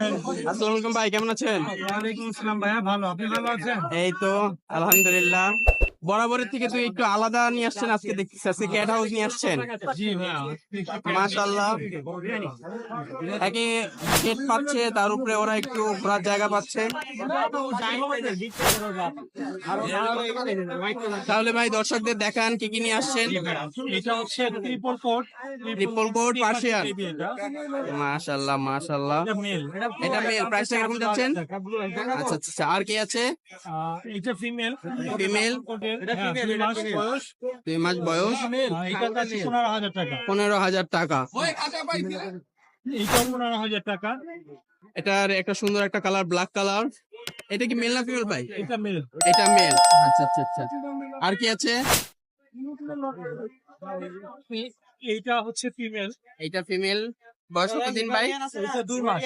আসসালামু আলাইকুম ভাই, কেমন আছেন? ওয়ালাইকুম আসসালাম ভাইয়া, ভালো। আপনি ভালো আছেন? এই তো আলহামদুলিল্লাহ। বরাবরের থেকে তুই একটু আলাদা নিয়ে আসছেন, আজকে দেখতেছি আজকে ক্যাট হাউস নিয়ে আসছেন। জি ভাইয়া। মাশাআল্লাহ, একে গেট পাচ্ছে, তার উপরে ওরা একটু ঘোরার জায়গা পাচ্ছে। তাহলে ভাই দর্শকদের দেখান কি কি নিয়ে আসছেন। এটা হচ্ছে triple quote. Triple quote Persian. মাশাআল্লাহ মাশাআল্লাহ। মেল। এটা মেল, প্রাইসটা কিরকম যাচ্ছেন? আচ্ছা আচ্ছা, আর কি আছে? এটা ফিমেল। ফিমেল, 2 মাস বয়স। 2 মাস বয়স, এটা যাচ্ছে 15,000 টাকা। 15,000 টাকা। এটা 15,000 টাকা। এটার একটা সুন্দর একটা কালার, ব্ল্যাক কালার। এটা কি মেল না ফিমেল ভাই? এটা মেল। এটা মেল। আচ্ছা আচ্ছা আচ্ছা। আর কি আছে? এইটা হচ্ছে ফিমেল। এটা ফিমেল, বয়স কত দিন ভাই? এটা 2 মাস।